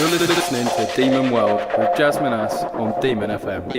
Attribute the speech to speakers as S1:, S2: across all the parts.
S1: You're listening to Demon World with Jazz Minhas on Demon FM.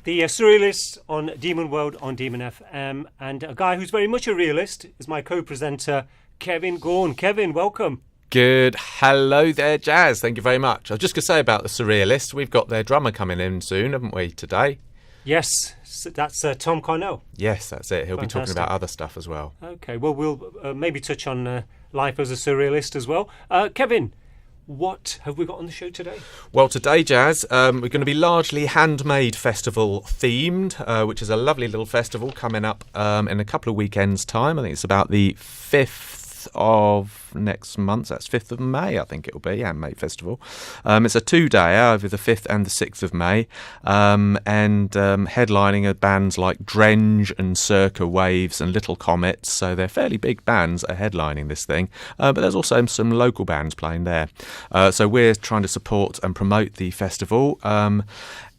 S2: The Surrealists on Demon World on Demon FM, and a guy who's very much a realist is my co-presenter, Kevin Gaughan. Kevin, welcome.
S3: Good. Hello there, Jazz. Thank you very much. I was just going to say about the Surrealists, we've got their drummer coming in soon, haven't we, today?
S2: Yes, that's Tom Carnell.
S3: Yes, that's it. He'll
S2: Fantastic.
S3: be talking about other stuff as well.
S2: Okay, well, we'll maybe touch on life as a surrealist as well. Kevin, what have we got on the show today?
S3: Well, today, Jazz, we're going to be largely Handmade Festival themed, which is a lovely little festival coming up in a couple of weekends' time. I think it's about the 5th of next month. That's 5th of May, I think it will be, Handmade Festival. It's a 2-dayer over the 5th and the 6th of May, and headlining are bands like Drenge and Circa Waves and Little Comets, so they're fairly big bands that are headlining this thing, but there's also some local bands playing there. So we're trying to support and promote the festival,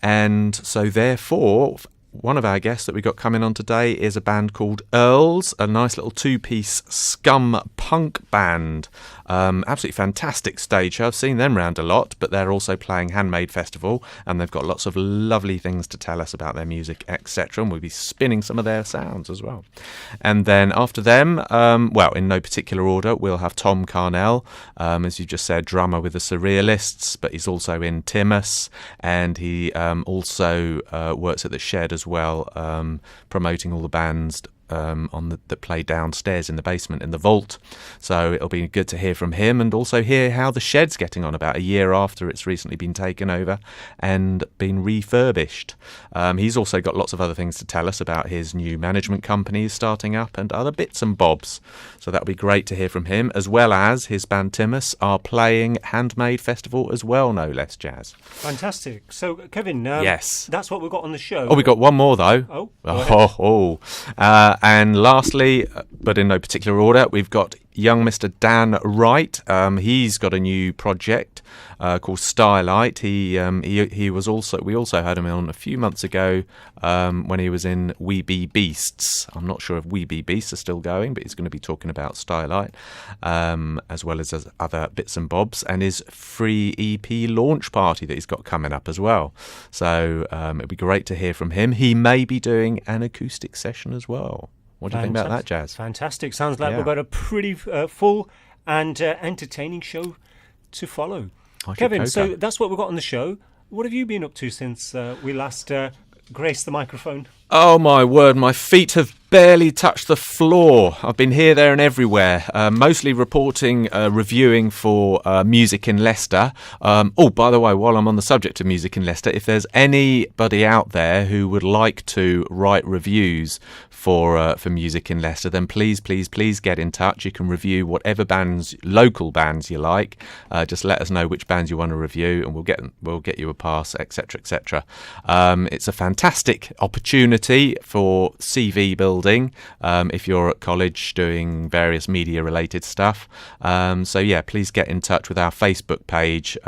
S3: and so therefore one of our guests that we got coming on today is a band called Earls, a nice little two-piece scum punk band. Absolutely fantastic stage show. I've seen them round a lot, but they're also playing Handmade Festival, and they've got lots of lovely things to tell us about their music, etc. And we'll be spinning some of their sounds as well. And then after them, well, in no particular order, we'll have Tom Carnell, as you just said, drummer with the Surrealists, but he's also in Timmus, and he also works at the Shed as well, promoting all the bands that play downstairs in the basement in the vault. So it'll be good to hear from him, and also hear how the Shed's getting on about a year after it's recently been taken over and been refurbished. He's also got lots of other things to tell us about his new management company he's starting up and other bits and bobs. So that'll be great to hear from him, as well as his band Timmus are playing Handmade Festival as well, no less, Jazz.
S2: Fantastic. So, Kevin,
S3: yes,
S2: that's what we've got on the show.
S3: Oh, we've got one more, though. And lastly, but in no particular order, we've got young Mr. Dan Wright. He's got a new project called Starlight. He was also, we also had him on a few months ago when he was in We Be Beasts. I'm not sure if We Be Beasts are still going, but he's going to be talking about Starlight, as well as other bits and bobs, and his free EP launch party that he's got coming up as well. So it'd be great to hear from him. He may be doing an acoustic session as well. What do you think about that, Jazz?
S2: Fantastic. Sounds like we've got a pretty full and entertaining show to follow. Kevin, so that's what we've got on the show. What have you been up to since we last graced the microphone?
S3: Oh, my word, my feet have barely touched the floor. I've been here, there and everywhere, mostly reporting, reviewing for Music in Leicester. Oh, by the way, while I'm on the subject of Music in Leicester, if there's anybody out there who would like to write reviews for Music in Leicester, then please get in touch. You can review whatever bands, local bands you like. Just let us know which bands you want to review, and we'll get you a pass, etc., etc. It's a fantastic opportunity for CV building if you're at college doing various media related stuff. So yeah, please get in touch with our Facebook page,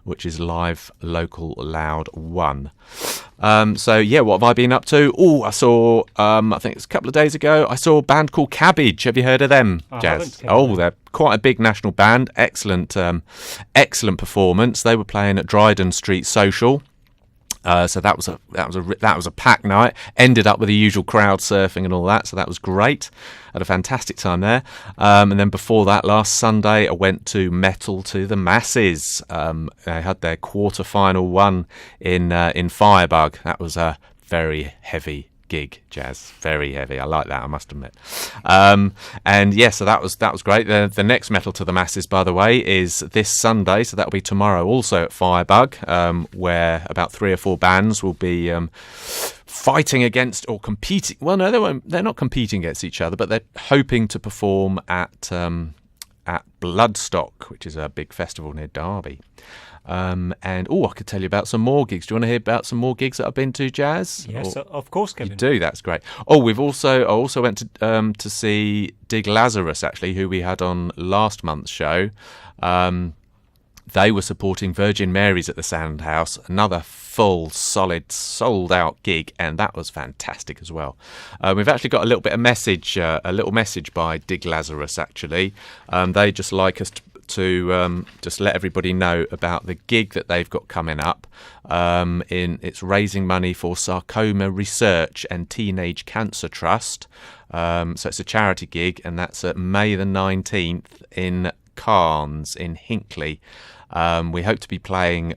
S3: which is Live Local Loud 1. So yeah, what have I been up to? Oh, I saw, I think it's a couple of days ago, I saw a band called Cabbage. Have you heard of them, Jazz? Oh, they're quite a big national band. Excellent performance. They were playing at Dryden Street Social. So that was a packed night. Ended up with the usual crowd surfing and all that, so that was great. Had a fantastic time there. And then before that, last Sunday, I went to Metal to the Masses. They had their quarter-final one in Firebug. That was a very heavy gig, Jazz. Very heavy. I like that, I must admit. And yeah, so that was great. The next Metal to the Masses, by the way, is this Sunday, so that'll be tomorrow, also at Firebug, where about 3 or 4 bands will be fighting against or competing. Well, no, they're not competing against each other, but they're hoping to perform at Bloodstock, which is a big festival near Derby. And I could tell you about some more gigs. Do you want to hear about some more gigs that I've been to, Jazz?
S2: Yes, of course, Kevin.
S3: You do. That's great. I also went to see Dig Lazarus, actually, who we had on last month's show. They were supporting Virgin Mary's at the Soundhouse, another full, solid, sold-out gig, and that was fantastic as well. We've actually got a little message by Dig Lazarus, actually. They just like us to just let everybody know about the gig that they've got coming up. It's raising money for Sarcoma Research and Teenage Cancer Trust. So it's a charity gig, and that's at May the 19th in Cairns in Hinckley. We hope to be playing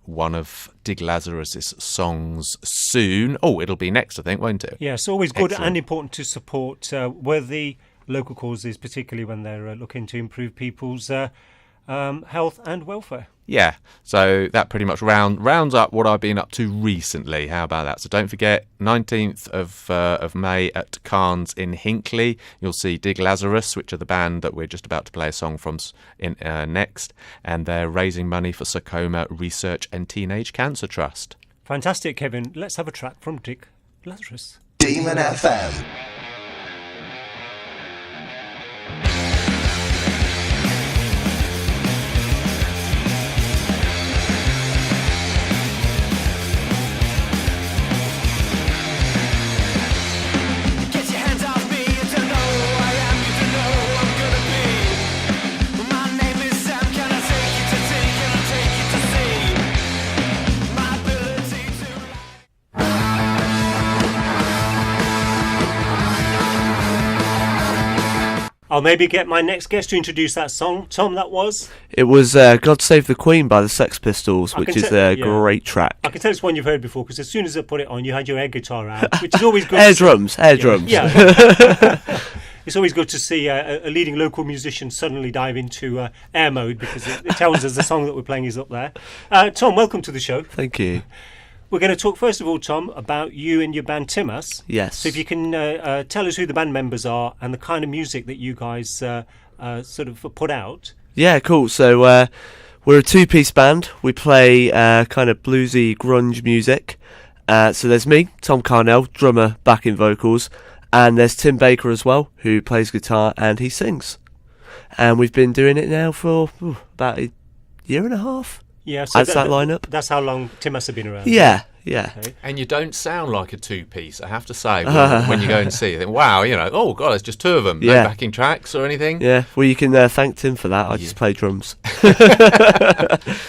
S3: one of Dig Lazarus's songs soon. It'll be next, I think, won't it?
S2: Yeah, it's always good
S3: Excellent.
S2: and important to support worthy local causes, particularly when they're looking to improve people's health and welfare.
S3: Yeah, so that pretty much rounds up what I've been up to recently. How about that? So don't forget, 19th of May at Cairns in Hinckley, you'll see Dig Lazarus, which are the band that we're just about to play a song from next, and they're raising money for Sarcoma Research and Teenage Cancer Trust.
S2: Fantastic, Kevin. Let's have a track from Dig Lazarus.
S4: Demon FM.
S2: I'll maybe get my next guest to introduce that song. Tom, that was?
S5: It was God Save the Queen by the Sex Pistols, which is a great track.
S2: I can tell it's one you've heard before, because as soon as I put it on, you had your air guitar out, which is always good.
S5: Air drums.
S2: Yeah. It's always good to see a leading local musician suddenly dive into air mode, because it tells us the song that we're playing is up there. Tom, welcome to the show.
S5: Thank you.
S2: We're going to talk, first of all, Tom, about you and your band Minhas.
S5: Yes.
S2: So if you can tell us who the band members are and the kind of music that you guys sort of put out.
S5: Yeah, cool. So we're a two-piece band. We play kind of bluesy grunge music. So there's me, Tom Carnell, drummer, backing vocals, and there's Tim Baker as well, who plays guitar and he sings. And we've been doing it now for about a year and a half.
S2: Yeah, so
S5: that's that lineup.
S2: That's how long Minhas have been around.
S5: Yeah.
S2: Okay.
S3: And you don't sound like a two-piece, I have to say, when you go and see it. Think, wow, oh, God, it's just two of them.
S5: Yeah.
S3: No backing tracks or anything.
S5: Yeah, well, you can thank Tim for that. I just play drums.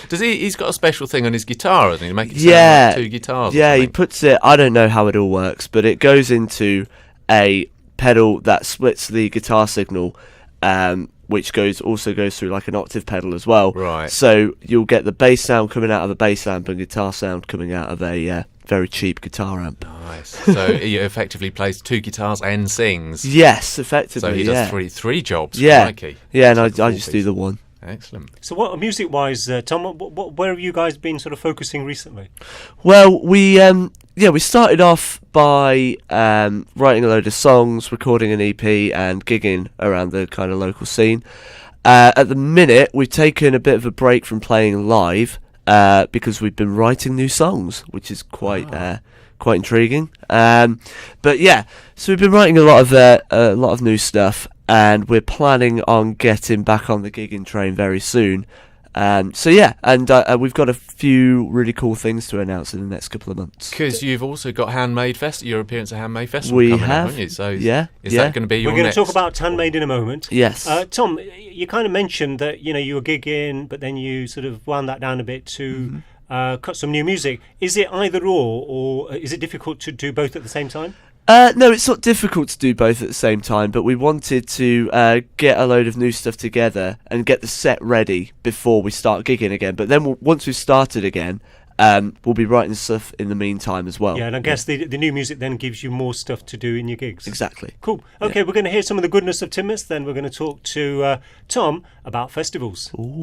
S3: Does he's got a special thing on his guitar, doesn't he? Make it sound like two guitars.
S5: Yeah, he puts it, I don't know how it all works, but it goes into a pedal that splits the guitar signal, which also goes through like an octave pedal as well.
S3: Right.
S5: So you'll get the bass sound coming out of the bass amp and guitar sound coming out of a very cheap guitar amp.
S3: Nice. So he effectively plays two guitars and sings.
S5: Yes, effectively.
S3: So he does three jobs.
S5: Yeah.
S3: Crikey.
S5: Yeah, and I just do the one.
S3: Excellent.
S2: So what music-wise, Tom, where have you guys been sort of focusing recently?
S5: Well, we started off by writing a load of songs, recording an EP, and gigging around the kind of local scene. At the minute, we've taken a bit of a break from playing live because we've been writing new songs, which is quite intriguing. But yeah, so we've been writing a lot of new stuff, and we're planning on getting back on the gigging train very soon. So yeah, and we've got a few really cool things to announce in the next couple of months.
S3: Because you've also got your appearance at Handmade Festival
S5: We
S3: coming
S5: have,
S3: up, haven't you? So is
S5: yeah.
S3: that going to be your
S2: We're going
S3: next...
S2: to talk about Handmade in a moment.
S5: Yes.
S2: Tom, you kind of mentioned that you were gigging, but then you sort of wound that down a bit to cut some new music. Is it either or is it difficult to do both at the same time?
S5: No, it's not difficult to do both at the same time, but we wanted to get a load of new stuff together and get the set ready before we start gigging again. But then once we've started again, we'll be writing stuff in the meantime as well.
S2: Yeah, and I guess the new music then gives you more stuff to do in your gigs.
S5: Exactly.
S2: Cool. Okay, We're going to hear some of the goodness of Minhas, then we're going to talk to Tom about festivals.
S5: Ooh.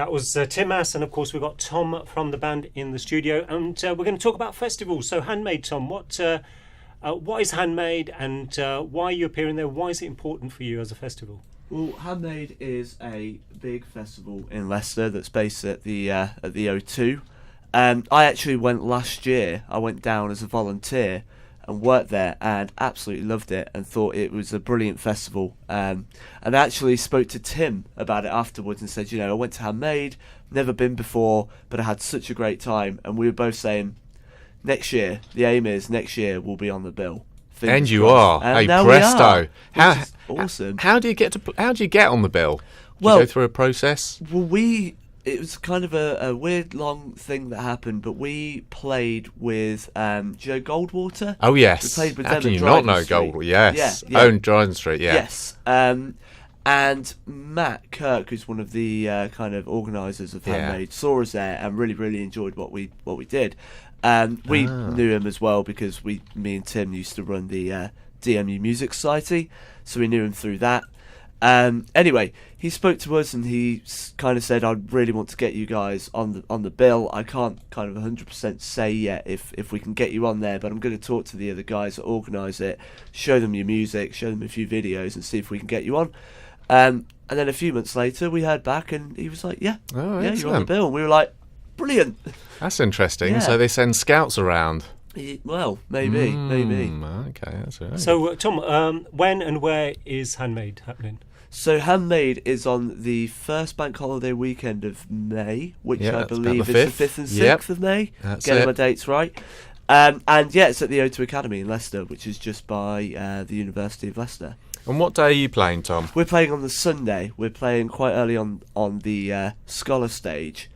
S2: That was Tim Mass, and of course we've got Tom from the band in the studio, and we're going to talk about festivals. So, Handmade, Tom, what is Handmade, and why are you appearing there? Why is it important for you as a festival?
S5: Well, Handmade is a big festival in Leicester that's based at the O2. I actually went last year. I went down as a volunteer and worked there, and absolutely loved it, and thought it was a brilliant festival. And I actually spoke to Tim about it afterwards and said, I went to Handmade, never been before, but I had such a great time. And we were both saying, next year, the aim is next year we'll be on the bill. Fingers
S3: And you
S5: crossed.
S3: are.
S5: And
S3: Hey,
S5: now
S3: presto!
S5: we are, which is awesome.
S3: How do you get on the bill? Do
S5: Well-
S3: you go through a process?
S5: Well, it was kind of a weird long thing that happened, but we played with Joe Goldwater.
S3: Oh yes.
S5: We played with
S3: How
S5: them
S3: can
S5: at
S3: you not
S5: Dryden
S3: know
S5: Street.
S3: Gold? Yes.
S5: Yeah.
S3: Own Dryden Street. Yeah.
S5: Yes. And Matt Kirk, who's one of the kind of organisers of Handmade, saw us there and really, really enjoyed what we did. We knew him as well because me and Tim used to run the DMU Music Society, so we knew him through that. Anyway, he spoke to us and he kind of said, "I really want to get you guys on the bill. I can't kind of 100% say yet if we can get you on there, but I'm going to talk to the other guys that organise it, show them your music, show them a few videos, and see if we can get you on." And then a few months later, we heard back, and he was like, "Yeah,
S3: Oh,
S5: yeah, you're on the
S3: excellent.
S5: bill." And we were like, "Brilliant."
S3: That's interesting.
S5: Yeah.
S3: So they send scouts around.
S5: Well, maybe.
S3: Okay, that's all right.
S2: So, Tom, when and where is Handmade happening?
S5: So Handmade is on the first bank holiday weekend of May, which
S3: Yeah,
S5: I
S3: that's about
S5: believe
S3: the
S5: is the 5th and 6th
S3: Yep.
S5: of May.
S3: That's
S5: Getting
S3: it.
S5: my dates right. And yeah, it's at the O2 Academy in Leicester, which is just by the University of Leicester.
S3: And what day are you playing, Tom?
S5: We're playing on the Sunday. We're playing quite early on the Scholar stage,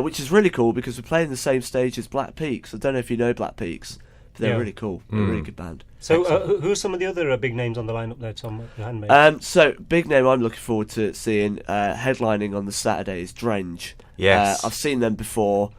S5: which is really cool because we're playing the same stage as Black Peaks. I don't know if you know Black Peaks, but they're
S2: Yeah.
S5: really cool. They're a really good band.
S2: So, who are some of the other big names on the lineup there, Tom, at Handmade?
S5: So big name I'm looking forward to seeing headlining on the Saturday is Drenge.
S3: Yes.
S5: I've seen them before.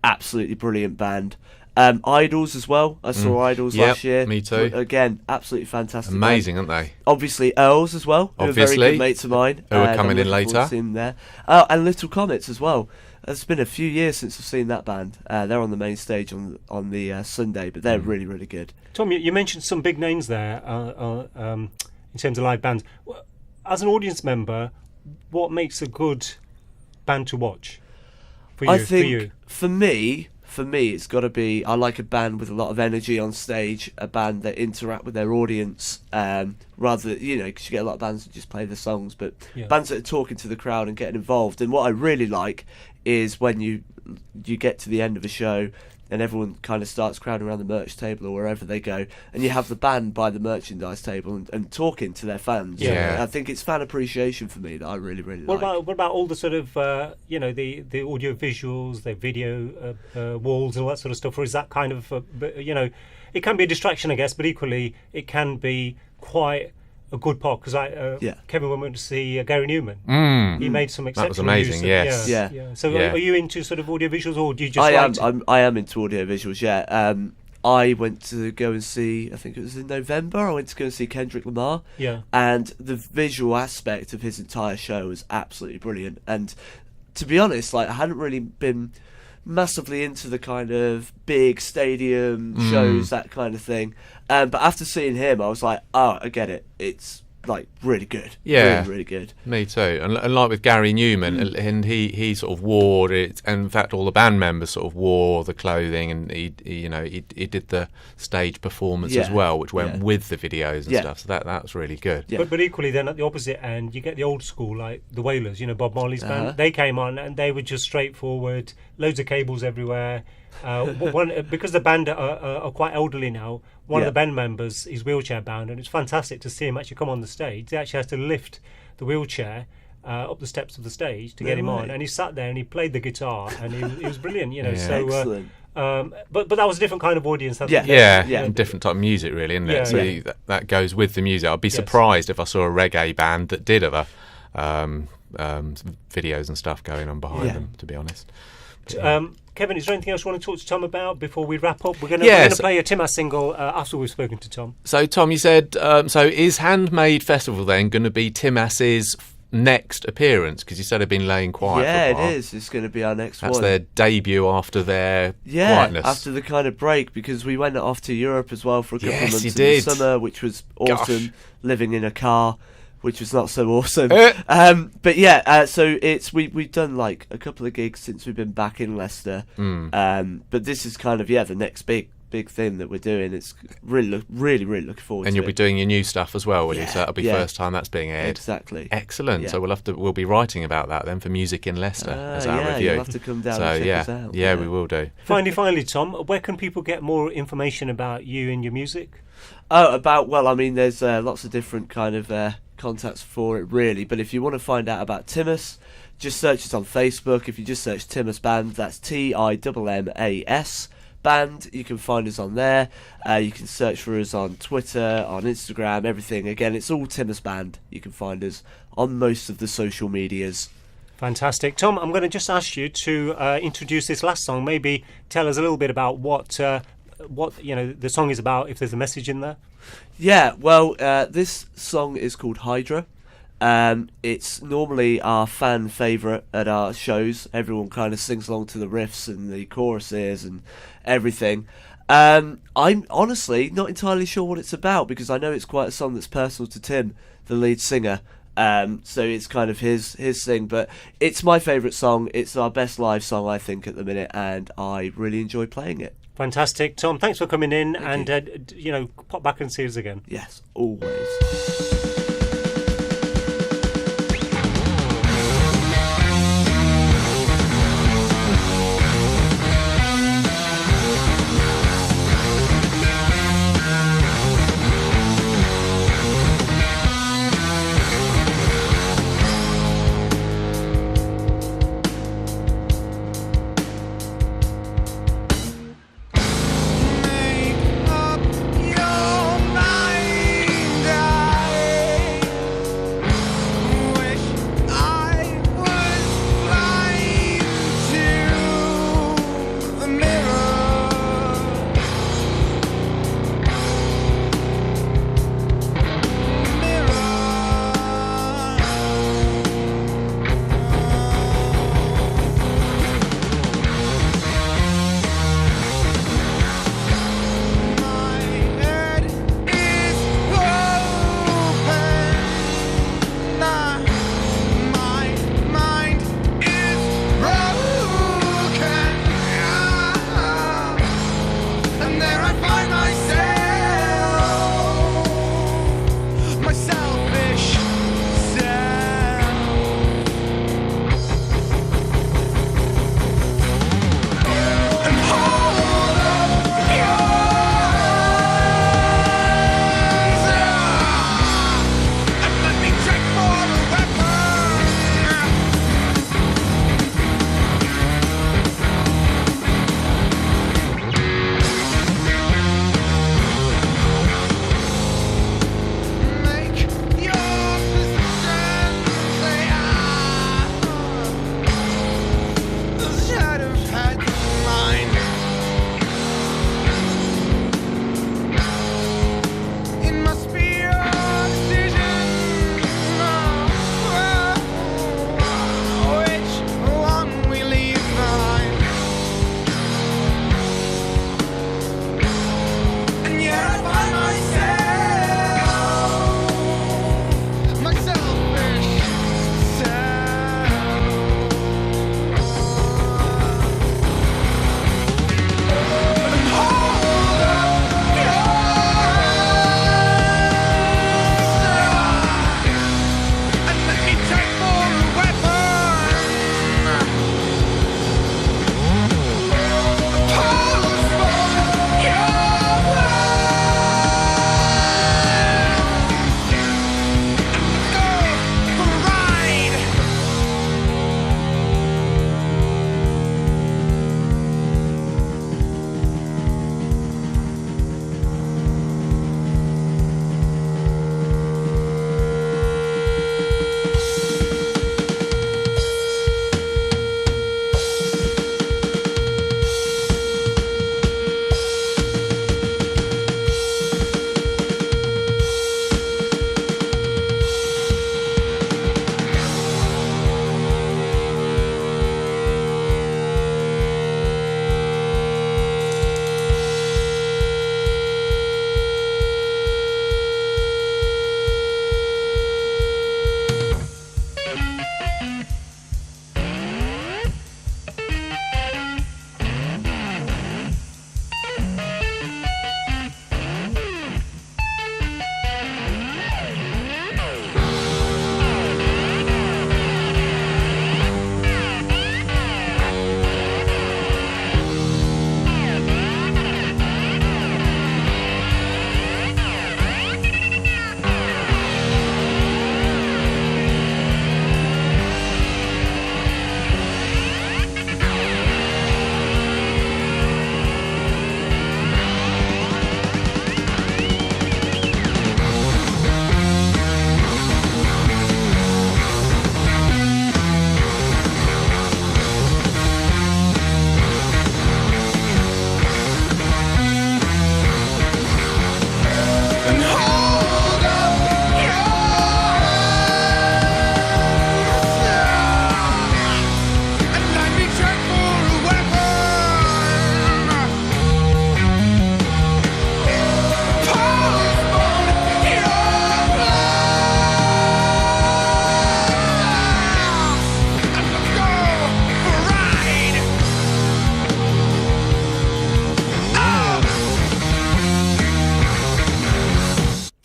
S5: Absolutely brilliant band. Idols as well. I saw Idols
S3: Yep,
S5: last year.
S3: me too.
S5: Again, absolutely fantastic.
S3: Amazing,
S5: band.
S3: aren't they?
S5: Obviously Earls as well. Who are very
S3: Obviously.
S5: good mates of mine.
S3: Who are
S5: and
S3: coming
S5: I'm
S3: in
S5: looking forward
S3: later.
S5: to seeing them there. Oh, and Little Comets as well. It's been a few years since I've seen that band. They're on the main stage on the Sunday, but they're really, really good.
S2: Tom, you mentioned some big names there in terms of live bands. As an audience member, what makes a good band to watch for you?
S5: I think for me, it's got to be. I like a band with a lot of energy on stage, a band that interact with their audience, rather because you get a lot of bands that just play the songs, but bands that are talking to the crowd and getting involved. And what I really like is when you get to the end of a show and everyone kind of starts crowding around the merch table or wherever they go, and you have the band by the merchandise table and talking to their fans.
S3: Yeah.
S5: I think it's fan appreciation for me that I really, really
S2: What
S5: like.
S2: about all the sort of the audio visuals, the video walls, and all that sort of stuff? Or is that kind of it can be a distraction, I guess, but equally it can be quite a good part because Kevin went to see Gary Newman. He made some exceptional
S3: was amazing,
S2: use.
S3: yes.
S2: Yeah. So
S3: Yeah.
S2: Are you into sort of audio visuals, or do you just
S5: I am into audio visuals. Yeah. I went to go and see. I think it was in November. I went to go and see Kendrick Lamar.
S2: Yeah.
S5: And the visual aspect of his entire show was absolutely brilliant. And to be honest, I hadn't really been massively into the kind of big stadium shows, that kind of thing. But after seeing him, I was like, oh, I get it. It's really good.
S3: Yeah.
S5: Really, really good.
S3: Me too. And like with Gary Newman, and he sort of wore it, and in fact all the band members sort of wore the clothing, and he did the stage performance as well, which went with the videos and stuff. So that was really good.
S5: Yeah.
S2: But equally, then at the opposite end, you get the old school, like the Wailers, Bob Marley's band. They came on and they were just straightforward, loads of cables everywhere. Because the band are quite elderly now, one of the band members is wheelchair bound, and it's fantastic to see him actually come on the stage. He actually has to lift the wheelchair up the steps of the stage to get him on, and he sat there and he played the guitar, and he was brilliant. So
S5: Excellent.
S2: but that was a different kind of audience.
S3: Yeah,
S5: Yeah.
S3: different type of music, really, isn't it?
S2: Yeah,
S3: So
S2: yeah.
S3: that goes with the music. I'd be surprised if I saw a reggae band that did other videos and stuff going on behind them, to be honest.
S2: Kevin, is there anything else you want to talk to Tom about before we wrap up? We're going
S3: Yes.
S2: to play a Tim Mass single after we've spoken to Tom.
S3: So, Tom, you said, so is Handmade Festival then going to be Tim Ass's next appearance? Because you said they've been laying quiet
S5: Yeah,
S3: for a while.
S5: it is. It's going to be our next
S3: That's
S5: one.
S3: their debut after their quietness.
S5: After the kind of break, because we went off to Europe as well for a couple of
S3: Yes,
S5: months
S3: you
S5: in
S3: did.
S5: the summer, which was awesome.
S3: Gosh.
S5: Living in a car, which was not so awesome. But yeah, so we've done like a couple of gigs since we've been back in Leicester. But this is kind of the next big thing that we're doing. It's really looking forward to it.
S3: And you'll be doing your new stuff as well, will you?
S5: Yeah,
S3: So that'll be first time that's being aired.
S5: Exactly.
S3: Excellent.
S5: Yeah.
S3: So we'll be writing about that then for Music in Leicester as our review.
S5: You'll have to come down
S3: so
S5: and check us out.
S3: Yeah, we will do.
S2: Finally, Tom, where can people get more information about you and your music?
S5: There's lots of different kind of contacts for it, really. But if you want to find out about Timmus, just search us on Facebook. If you just search Timmus Band, that's TIMMAS Band. You can find us on there. You can search for us on Twitter, on Instagram, everything. Again, it's all Timmus Band. You can find us on most of the social medias.
S2: Fantastic. Tom, I'm going to just ask you to introduce this last song. Maybe tell us a little bit about what the song is about, if there's a message in there.
S5: Yeah, well, this song is called Hydra. It's normally our fan favourite at our shows. Everyone kind of sings along to the riffs and the choruses and everything. I'm honestly not entirely sure what it's about, because I know it's quite a song that's personal to Tim, the lead singer. So it's kind of his thing, but it's my favourite song. It's our best live song, I think, at the minute, and I really enjoy playing it.
S2: Fantastic. Tom, thanks for coming in.
S5: Thank
S2: and pop back and see us again.
S5: Yes, always.
S4: Make up your mind.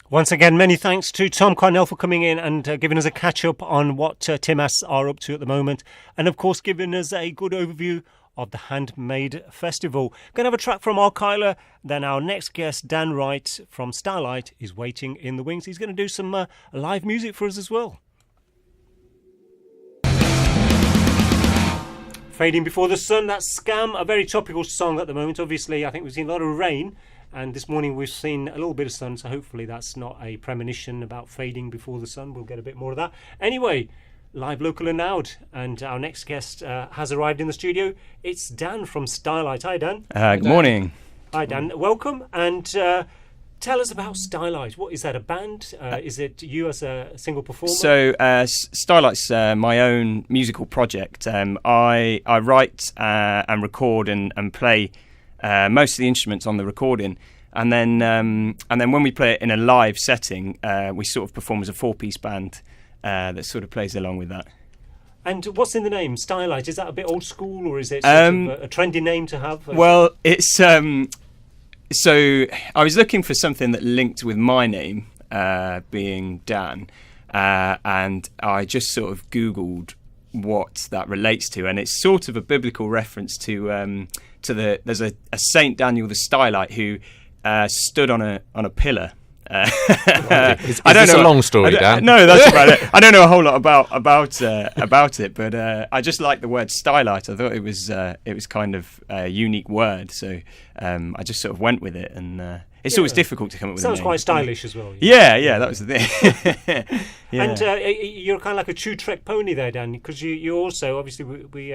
S2: Once again, many thanks to Tom Cornell for coming in and giving us a catch-up on what Minhas are up to at the moment. And, of course, giving us a good overview of the Handmade Festival. Going to have a track from Arkyla. Then our next guest, Dan Wright from Starlight, is waiting in the wings. He's going to do some live music for us as well. Fading Before the Sun, that's Scam, a very topical song at the moment. Obviously, I think we've seen a lot of rain. And this morning we've seen a little bit of sun, so hopefully that's not a premonition about fading before the sun. We'll get a bit more of that. Anyway, live, local and loud. And our next guest has arrived in the studio. It's Dan from Starlight. Hi, Dan.
S1: Good morning.
S2: Hi, Dan. Welcome. And tell us about Starlight. What is that, a band? Is it you as a single performer?
S1: So Starlight's my own musical project. I write and record and play most of the instruments on the recording, and then when we play it in a live setting, we sort of perform as a 4-piece band that sort of plays along with that.
S2: And what's in the name, Starlight? Is that a bit old school, or is it sort of a trendy name to have?
S1: Well, it's so I was looking for something that linked with my name, being Dan, and I just sort of Googled what that relates to, and it's sort of a biblical reference to there's a Saint Daniel the Starlight who stood on a pillar.
S3: Is this a long story, Dan?
S1: No, that's about it. I don't know a whole lot about it, but I just like the word Starlight. I thought it was kind of a unique word, so I just sort of went with it, and it's always difficult to come up with.
S2: Sounds
S1: a name.
S2: quite stylish as well.
S1: Yeah, that was the thing. Yeah.
S2: And you're kind of like a true Trek pony there, Dan, because you also obviously we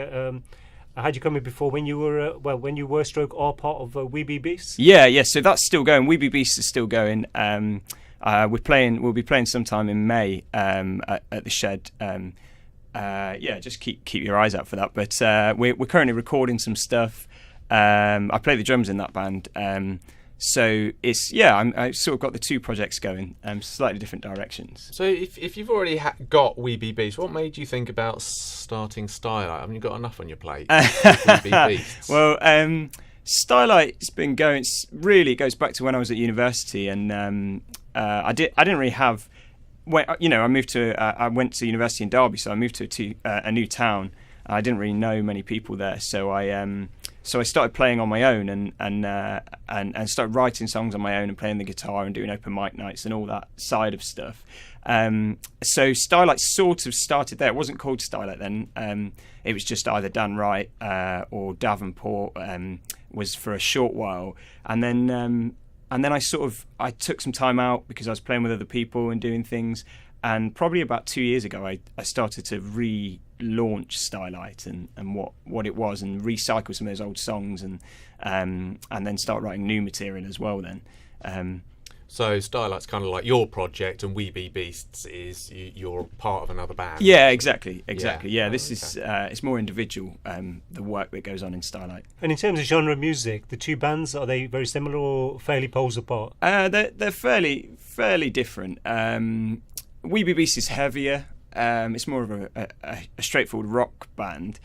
S2: had you come in before when you were when you were stroke are part of We Be Beasts.
S1: Yeah. So that's still going. We Be Beasts is still going. We'll be playing sometime in May at the Shed. Just keep your eyes out for that. But we're currently recording some stuff. I play the drums in that band. So it's I sort of got the two projects going, slightly different directions.
S3: So if you've already got We Be Beasts, what made you think about starting Starlight? I mean, you've got enough on your plate. We Be Beasts.
S1: Well, Starlight's been going. Really goes back to when I was at university, and I didn't really have. I moved to. I went to university in Derby, so I moved to a new town. I didn't really know many people there, so I started playing on my own and started writing songs on my own and playing the guitar and doing open mic nights and all that side of stuff. So Starlight sort of started there. It wasn't called Starlight then. It was just either Dan Wright or Davenport was for a short while, and then I took some time out because I was playing with other people and doing things. And probably about 2 years ago, I started to relaunch Starlight and what it was, and recycle some of those old songs, and then start writing new material as well. Then,
S3: so Starlight's kind of like your project, and We Be Beasts is you're part of another band.
S1: Yeah, exactly. Yeah, this
S3: okay.
S1: is it's more individual. The work that goes on in Starlight.
S2: And in terms of genre of music, the two bands, are they very similar or fairly poles apart?
S1: They're fairly different. We Be Beasts is heavier. It's more of a straightforward rock band.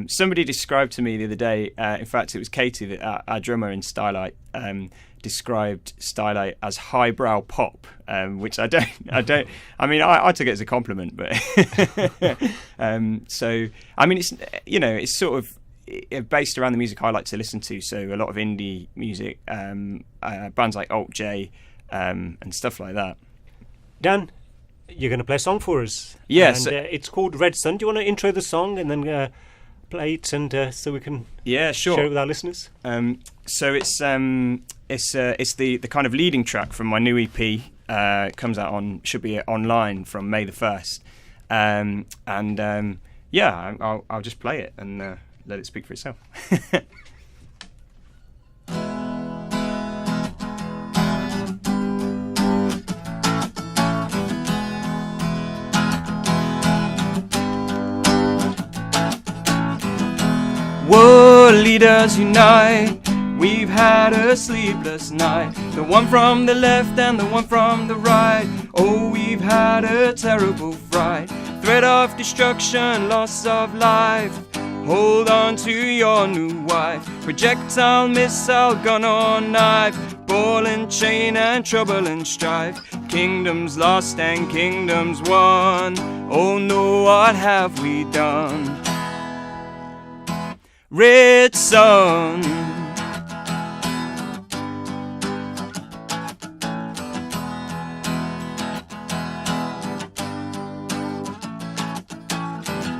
S1: Somebody described to me the other day, in fact it was Katie, our drummer in Starlight, described Starlight as highbrow pop, which I mean I took it as a compliment, but so I mean it's sort of based around the music I like to listen to, so a lot of indie music, bands like Alt J, and stuff like that.
S2: Dan, you're going to play a song for us.
S1: Yes.
S2: And it's called Red Sun. Do you want to intro the song and then play it, and so we can
S1: sure
S2: share it with our listeners?
S1: So it's the kind of leading track from my new EP. It comes out should be online from May the 1st. I'll just play it and let it speak for itself. World leaders unite, we've had a sleepless night. The one from the left and the one from the right. Oh, we've had a terrible fright. Threat of destruction, loss of life. Hold on to your new wife. Projectile, missile, gun or knife, ball and chain and trouble and strife. Kingdoms lost and kingdoms won. Oh no, what have we done? Red sun.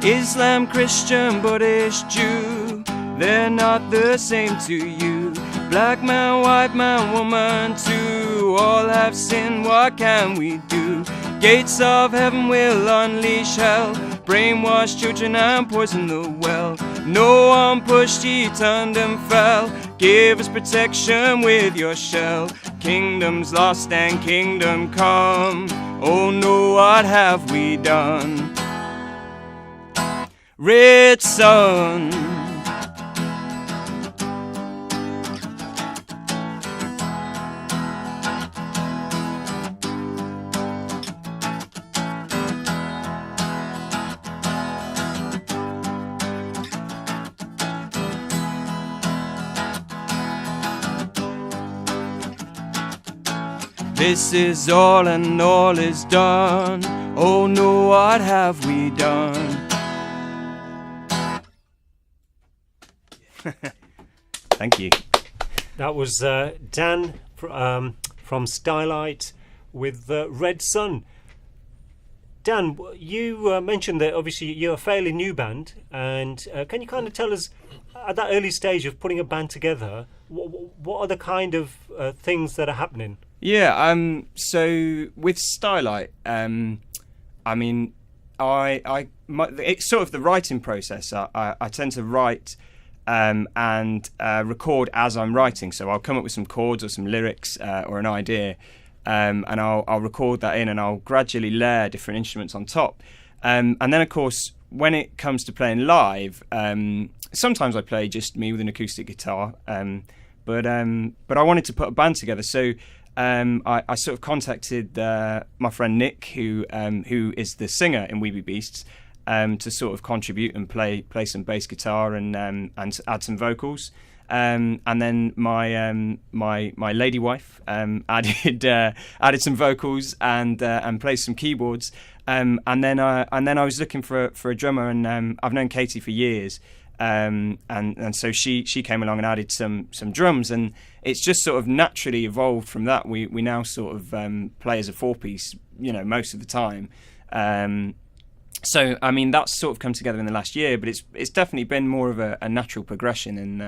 S1: Islam, Christian, Buddhist, Jew, they're not the same to you. Black man, white man, woman too, all have sinned, what can we do? Gates of heaven will unleash hell, brainwash children and poison the well. No one pushed, he turned and fell. Give us protection with your shell. Kingdoms lost and kingdom come. Oh no, what have we done? Red sun. This is all and all is done. Oh no, what have we done? Thank you.
S2: That was Dan from Starlight with Red Sun. Dan, you mentioned that obviously you're a fairly new band, and can you kind of tell us at that early stage of putting a band together, what are the kind of things that are happening?
S1: Yeah, so with Starlight, I mean, it's sort of the writing process. I tend to write and record as I'm writing. So I'll come up with some chords or some lyrics or an idea, and I'll record that in, and I'll gradually layer different instruments on top. And then, of course, when it comes to playing live, sometimes I play just me with an acoustic guitar. But I wanted to put a band together, so I sort of contacted my friend Nick, who is the singer in We Be Beasts, to sort of contribute and play some bass guitar and add some vocals. And then my lady wife added some vocals and played some keyboards. And then I was looking for a drummer, and I've known Katie for years. And so she came along and added some drums, and it's just sort of naturally evolved from that. We now sort of play as a 4-piece, most of the time. So I mean, that's sort of come together in the last year, but it's definitely been more of a natural progression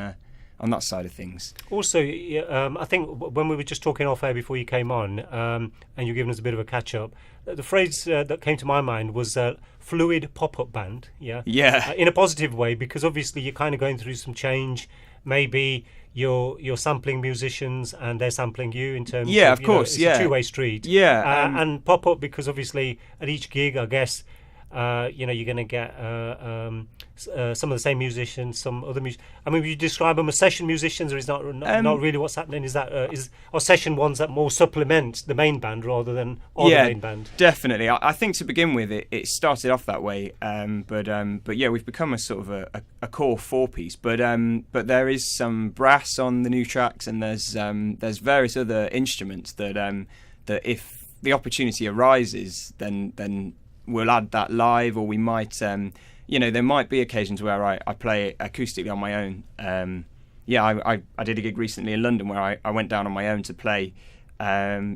S1: on that side of things.
S2: Also, I think when we were just talking off air before you came on, and you're giving us a bit of a catch up, the phrase that came to my mind was fluid pop-up band. Yeah. In a positive way, because obviously you're kind of going through some change. Maybe you're sampling musicians and they're sampling you in terms.
S1: Yeah, of course.
S2: It's a two-way street.
S1: Yeah,
S2: and pop-up because obviously at each gig, I guess. You're going to get some of the same musicians, some other musicians. I mean, would you describe them as session musicians, or is not really what's happening? Is that are session ones that more supplement the main band rather than the main band?
S1: Definitely. I think to begin with, it started off that way. But yeah, we've become a sort of a core 4-piece. But there is some brass on the new tracks, and there's various other instruments that if the opportunity arises, then we'll add that live, or we might, there might be occasions where I play acoustically on my own. I did a gig recently in London where I went down on my own to play,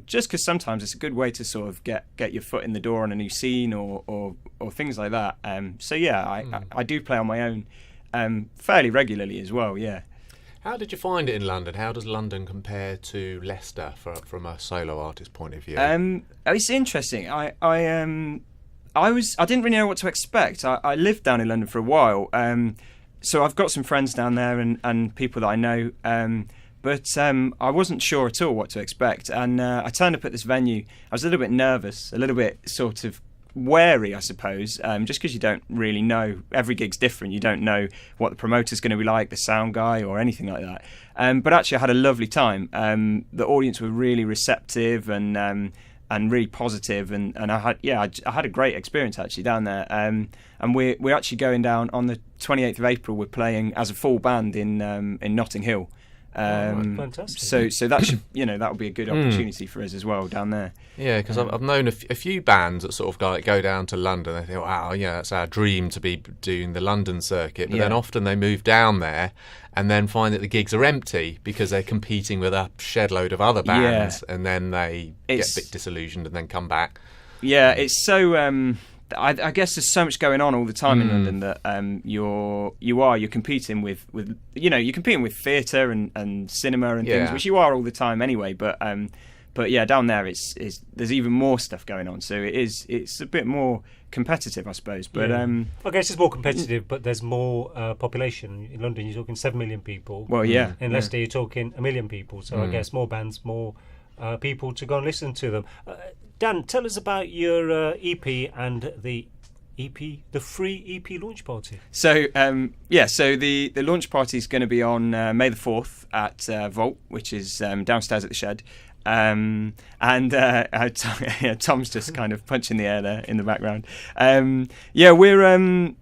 S1: just because sometimes it's a good way to sort of get your foot in the door on a new scene or things like that. I do play on my own fairly regularly as well, yeah.
S3: How did you find it in London? How does London compare to Leicester from a solo artist point of view?
S1: It's interesting. I didn't really know what to expect. I lived down in London for a while, so I've got some friends down there and people that I know, but I wasn't sure at all what to expect. And I turned up at this venue. I was a little bit nervous, a little bit sort of wary, I suppose, just because you don't really know. Every gig's different. You don't know what the promoter's going to be like, the sound guy, or anything like that. But actually, I had a lovely time. The audience were really receptive and really positive, and I had a great experience actually down there. And we're actually going down on the 28th of April, we're playing as a full band in Notting Hill.
S2: Fantastic.
S1: So that should, that would be a good opportunity for us as well down there.
S3: Yeah, because I've known a few bands that sort of go down to London. They think, wow, that's our dream to be doing the London circuit. But then often they move down there and then find that the gigs are empty because they're competing with a shed load of other bands, and then they get a bit disillusioned and then come back.
S1: Yeah, it's so. I guess there's so much going on all the time in London that you're competing with you're competing with theatre and cinema and things, which you are all the time anyway. But yeah, down there there's even more stuff going on, so it's a bit more competitive, I suppose. But
S2: I guess it's more competitive, but there's more population in London. You're talking 7 million people.
S1: Well, yeah.
S2: In Leicester, you're talking 1 million people. So I guess more bands, more people to go and listen to them. Dan, tell us about your EP and the free EP launch party.
S1: So so the launch party is going to be on May the 4th at Vault, which is downstairs at the Shed. Tom's just kind of punching the air there in the background. We're going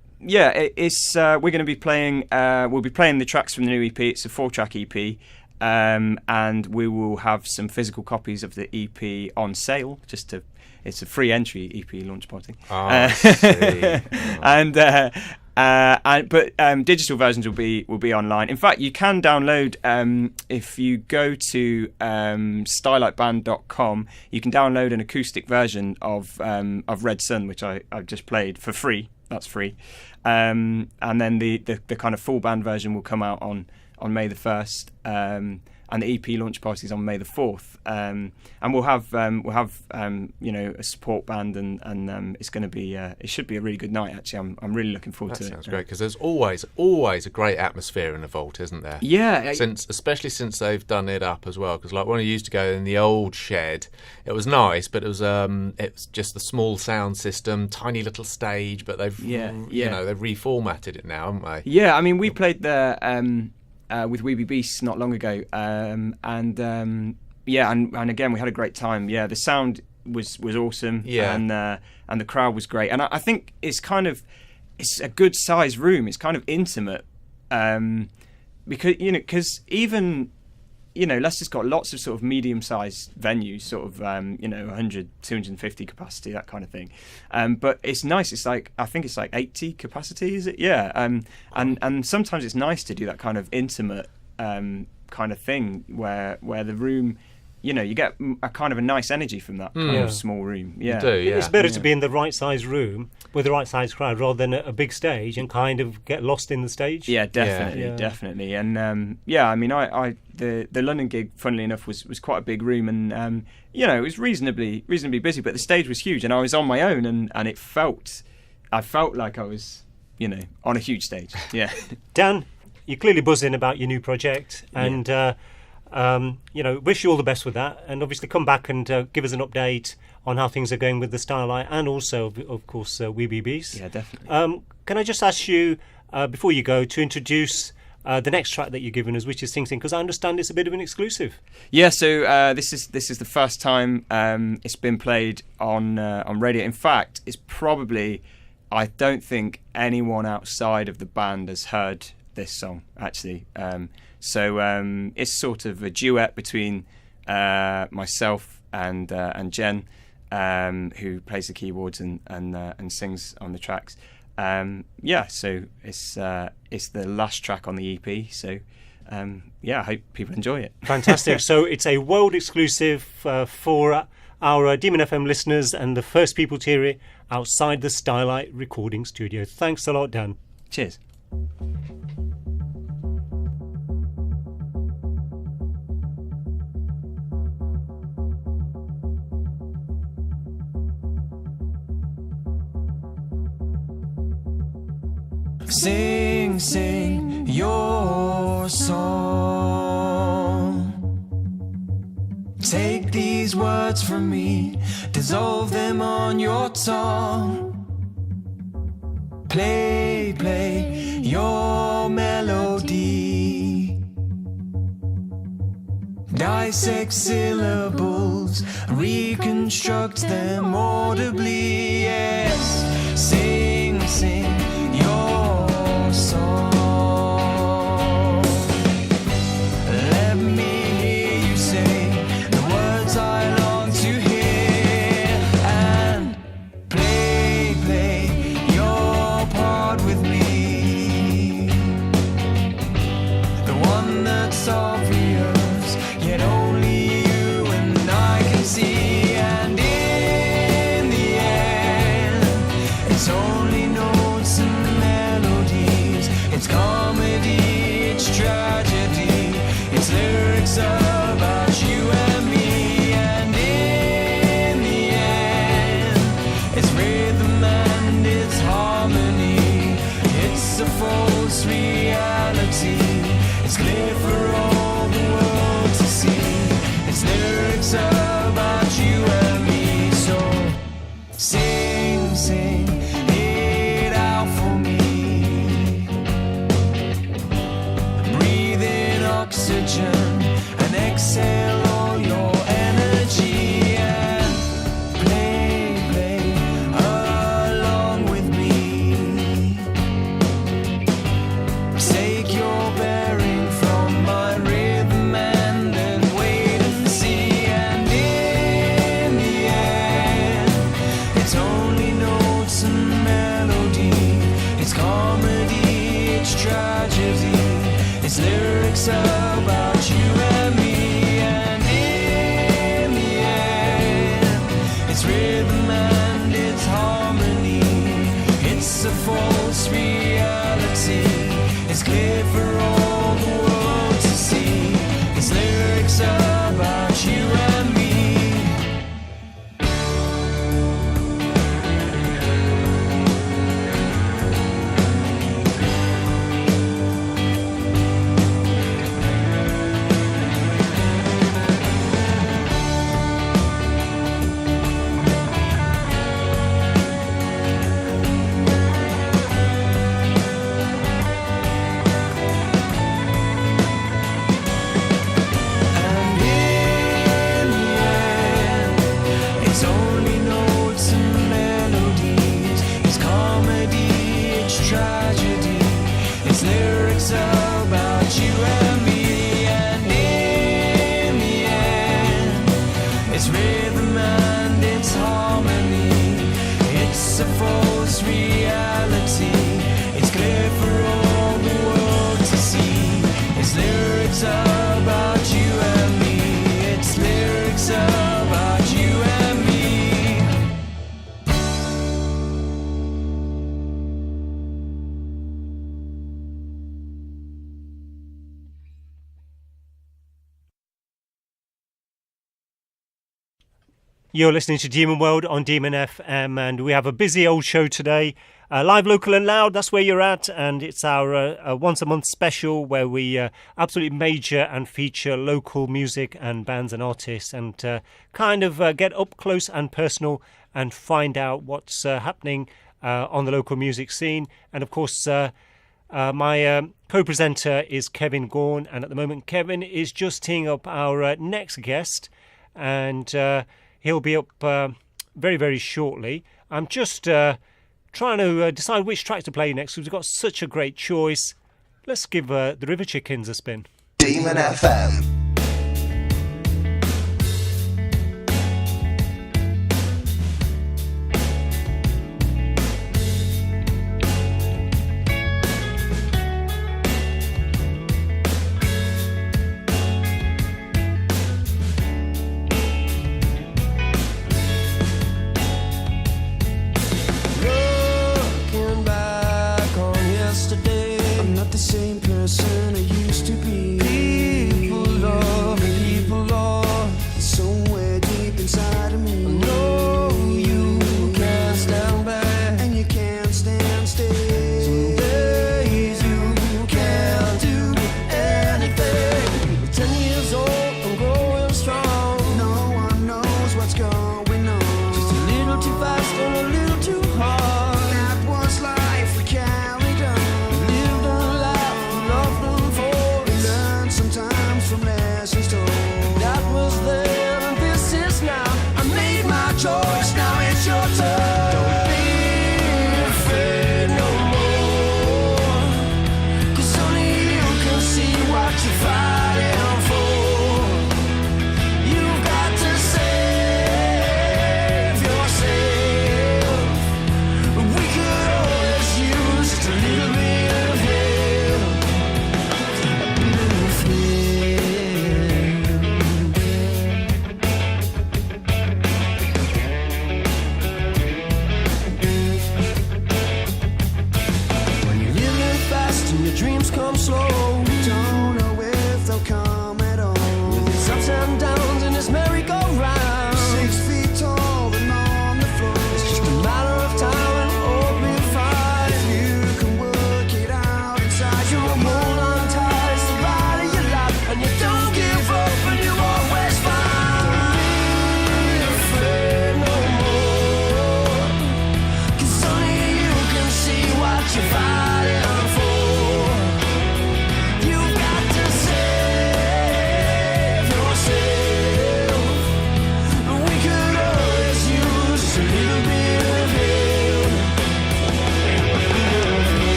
S1: to be playing. We'll be playing the tracks from the new EP. It's a 4-track EP. And we will have some physical copies of the EP on sale. It's a free entry EP launch party.
S3: Oh, I see.
S1: But digital versions will be online. In fact, you can download if you go to stylightband.com. You can download an acoustic version of Red Sun, which I've just played for free. That's free. And then the kind of full band version will come out on May the 1st, and the EP launch party is on May the 4th, and we'll have a support band, and it's going to be it should be a really good night. Actually, I'm really looking forward to it.
S3: That sounds great, because there's always a great atmosphere in the Vault, isn't there?
S1: Yeah,
S3: especially since they've done it up as well. Because like when I used to go in the old Shed, it was nice, but it was just the small sound system, tiny little stage. But they've they've reformatted it now, haven't they?
S1: Yeah, I mean we played there with Weeby Beasts not long ago, and again we had a great time. Yeah, the sound was awesome, and the crowd was great, and I think it's a good sized room. It's kind of intimate, because even Leicester's got lots of sort of medium sized venues, sort of 100, 250 capacity, that kind of thing, but it's nice. It's I think it's 80 capacity, is it? Yeah, and sometimes it's nice to do that kind of intimate kind of thing where the room, you get a kind of a nice energy from that kind of small room. Yeah,
S3: you do, yeah.
S2: It's better to be in the right size room with the right size crowd rather than a big stage and kind of get lost in the stage.
S1: Yeah, definitely. And I mean, the London gig, funnily enough, was quite a big room, and it was reasonably busy, but the stage was huge, and I was on my own, and I felt like I was on a huge stage. Yeah.
S2: Dan, you're clearly buzzing about your new project, and wish you all the best with that, and obviously come back and give us an update on how things are going with the Starlight, and also, of course, Weeby Beasts.
S1: Yeah, definitely.
S2: Can I just ask you, before you go, to introduce the next track that you're giving us, which is Sing Sing, because I understand it's a bit of an exclusive.
S1: Yeah, so this is the first time it's been played on radio. In fact, it's probably, I don't think anyone outside of the band has heard this song, actually. So it's sort of a duet between myself and Jen, who plays the keyboards and sings on the tracks. So it's the last track on the EP. So I hope people enjoy it.
S2: Fantastic. So it's a world exclusive for our Demon FM listeners and the first people to hear it outside the Starlight recording studio. Thanks a lot, Dan.
S1: Cheers. Sing, sing your song. Take these words from me, dissolve them on your tongue. Play, play your melody. Dissect syllables, reconstruct them audibly. Yes, sing, sing your song.
S4: lyrics about you and me, and in the end, it's rhythm and it's harmony. It's a false reality. It's clear for all the world to see. It's lyrics about you and me. About you and me, and in the end, it's rhythm and it's harmony. It's a false reality. It's clear for all the world to see. It's lyrics about you and me. It's lyrics about you and me.
S2: You're listening to Demon World on Demon FM, and we have a busy old show today. Live, local and loud, that's where you're at, and it's our once-a-month special where we absolutely major and feature local music and bands and artists, and kind of get up close and personal and find out what's happening on the local music scene. And of course, my co-presenter is Kevin Gaughan, and at the moment Kevin is just teeing up our next guest, and he'll be up very, very shortly. I'm just trying to decide which track to play next because we've got such a great choice. Let's give the River Chickens a spin.
S6: Demon FM.
S4: The same person I used to be. People love me, people love somewhere deep inside of me. I know you can't stand back and you can't stand still. Some days you can't do anything. 10 years old, I'm growing strong. No one knows what's going on. Just a little too fast and a little too hard. That was life we carried on. From lessons told. That was then and this is now. I made my choice, now it's your turn. Don't be afraid no more, 'cause only you can see what you're fighting for. You've got to save yourself. We could always use just a little bit of help. A bit of help.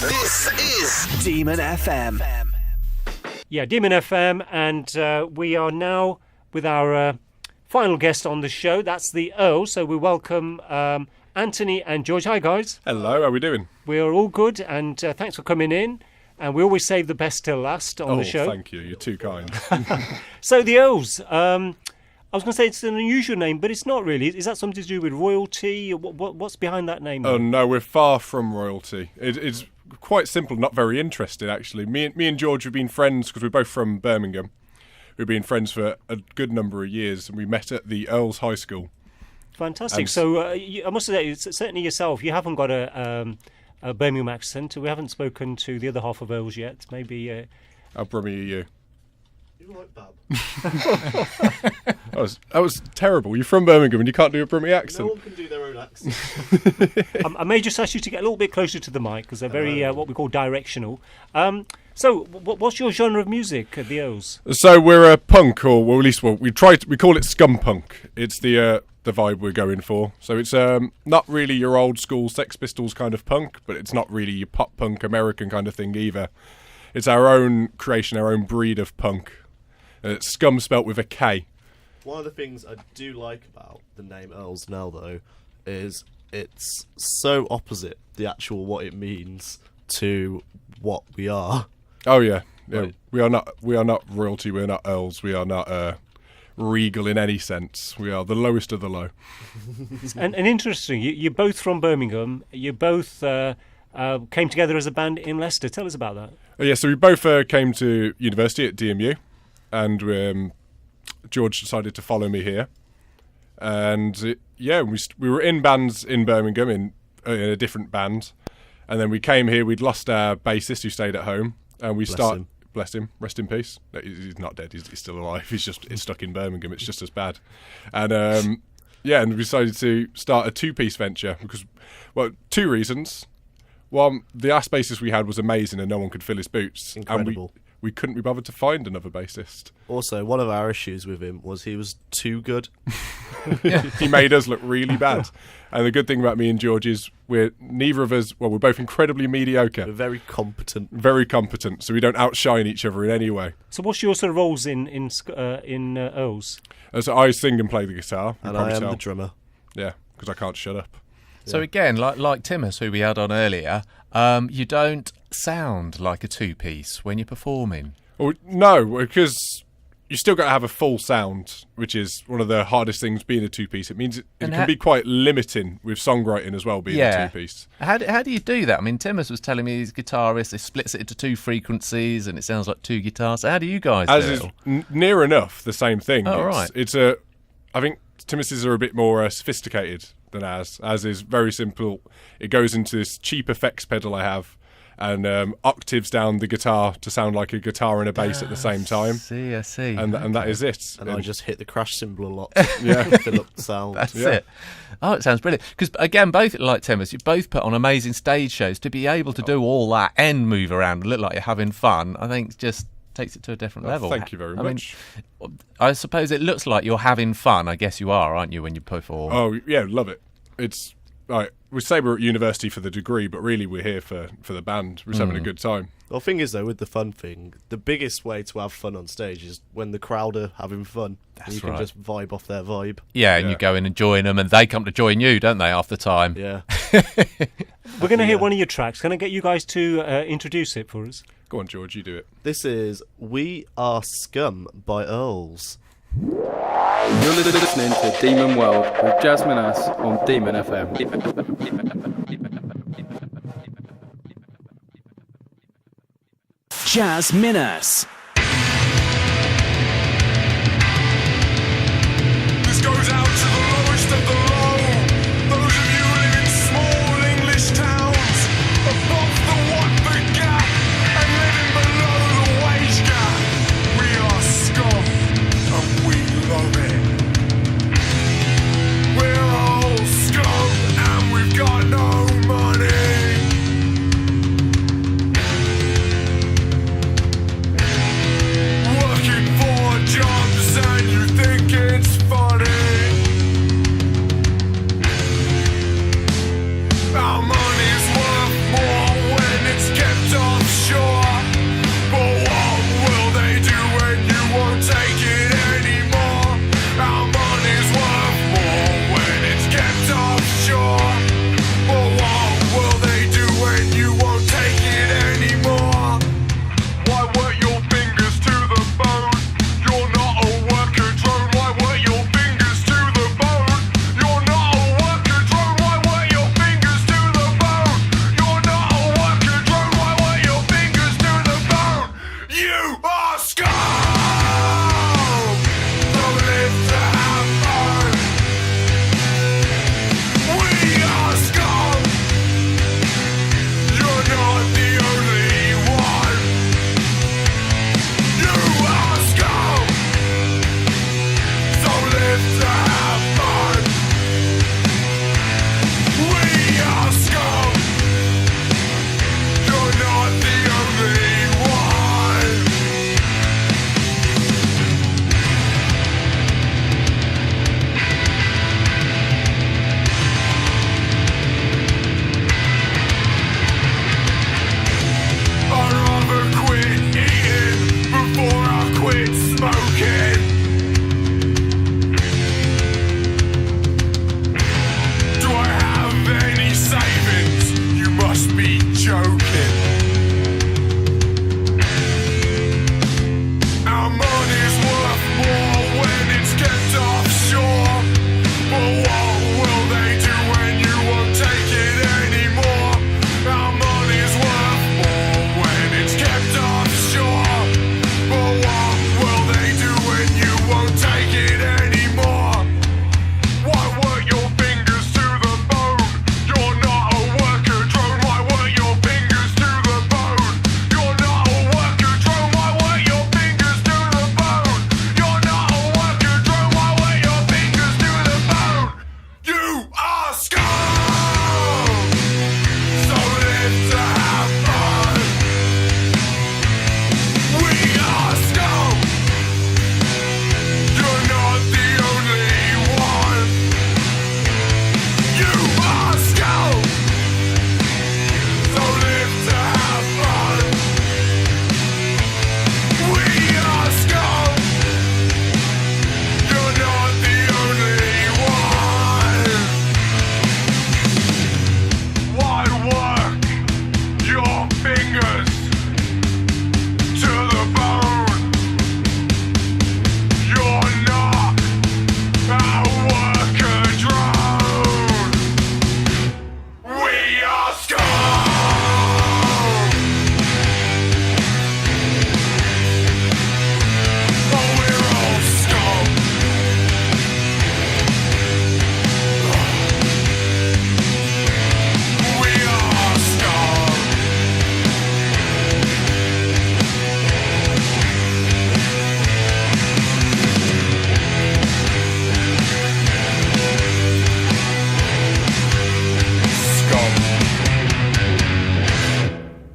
S6: This is Demon FM.
S2: Yeah, Demon FM, and we are now with our final guest on the show. That's the Earl. So we welcome Anthony and George. Hi, guys.
S7: Hello, how are we doing?
S2: We are all good, and thanks for coming in. And we always save the best till last on the show.
S7: Oh, thank you. You're too kind.
S2: So the Earls. I was going to say it's an unusual name, but it's not really. Is that something to do with royalty? What's behind that name?
S7: Oh, no, we're far from royalty. It's quite simple, not very interesting, actually. Me and George have been friends because we're both from Birmingham. We've been friends for a good number of years, and we met at the Earls High School.
S2: Fantastic. So I must say, certainly yourself, you haven't got a Birmingham accent. We haven't spoken to the other half of Earls yet. Maybe.
S7: How Brummy are you?
S8: You like Bab?
S7: That was terrible. You're from Birmingham and you can't do a Brummie accent.
S8: No one can do their own accent.
S2: I may just ask you to get a little bit closer to the mic because they're very what we call directional. So, what's your genre of music at the O's?
S7: So we're a punk, or well, at least we call it scum punk. It's the vibe we're going for. So it's not really your old school Sex Pistols kind of punk, but it's not really your pop punk American kind of thing either. It's our own creation, our own breed of punk. It's scum spelt with a K.
S8: One of the things I do like about the name Earls now, though, is it's so opposite the actual what it means to what we are.
S7: Oh yeah.
S8: Right.
S7: We are not royalty. We're not Earls. We are not regal in any sense. We are the lowest of the low.
S2: and interesting, you're both from Birmingham. You both came together as a band in Leicester. Tell us about that.
S7: So we both came to university at DMU, and George decided to follow me here. And we were in bands in Birmingham in a different band, and then we came here. We'd lost our bassist who stayed at home, and we started. Bless him, rest in peace. No, he's not dead. He's still alive. He's stuck in Birmingham. It's just as bad. And and we decided to start a two-piece venture because, well, two reasons. One, the ass bassist we had was amazing and no one could fill his boots.
S8: Incredible.
S7: And we couldn't be bothered to find another bassist.
S8: Also, one of our issues with him was he was too good.
S7: He made us look really bad. And the good thing about me and George is we're both incredibly mediocre.
S8: We're very competent.
S7: Very competent, so we don't outshine each other in any way.
S2: So what's your sort of roles in Earls?
S7: So I sing and play the guitar.
S8: And I am the drummer.
S7: Yeah, because I can't shut up.
S3: So again, like Timmus, who we had on earlier, you don't sound like a two-piece when you're performing.
S7: Well, no, because you still got to have a full sound, which is one of the hardest things being a two-piece. It means it can be quite limiting with songwriting as well, being a two-piece.
S3: How do you do that? I mean, Timmus was telling me he's a guitarist, he splits it into two frequencies and it sounds like two guitars. So how do you guys do it?
S7: Is near enough the same thing.
S3: Oh, right.
S7: I think Timmus's are a bit more sophisticated than ours. Ours is very simple. It goes into this cheap effects pedal I have, and octaves down the guitar to sound like a guitar and a bass at the same time.
S3: I see.
S7: And that is it.
S8: And I just hit the crash cymbal a lot.
S7: Yeah.
S8: Fill up the sound.
S3: That's it. Oh, it sounds brilliant. Because, again, both like Timmus, you both put on amazing stage shows. To be able to do all that and move around and look like you're having fun, I think just takes it to a different level.
S7: Thank you very much.
S3: I suppose it looks like you're having fun. I guess you are, aren't you, when you perform?
S7: Oh, yeah, love it. It's like we say we're at university for the degree, but really we're here for the band. We're just having a good time.
S8: Well, the thing is, though, with the fun thing, the biggest way to have fun on stage is when the crowd are having fun.
S3: That's
S8: you can just vibe off their vibe.
S3: Yeah, and you go in and join them, and they come to join you, don't they, half the time?
S8: Yeah.
S2: We're going to hear one of your tracks. Can I get you guys to introduce it for us?
S7: Go on, George, you do it.
S8: This is We Are Scum by Earls.
S9: You're listening to Demon World with Jasmine Ass on Demon FM.
S6: Jazz Minhas.
S10: This goes out to the lowest of the low. Those of you live in small English towns, above the Watford gap and living below the wage gap. We are scum and we love it. We're all scum and we've got no money. Working for jobs and you think it's funny.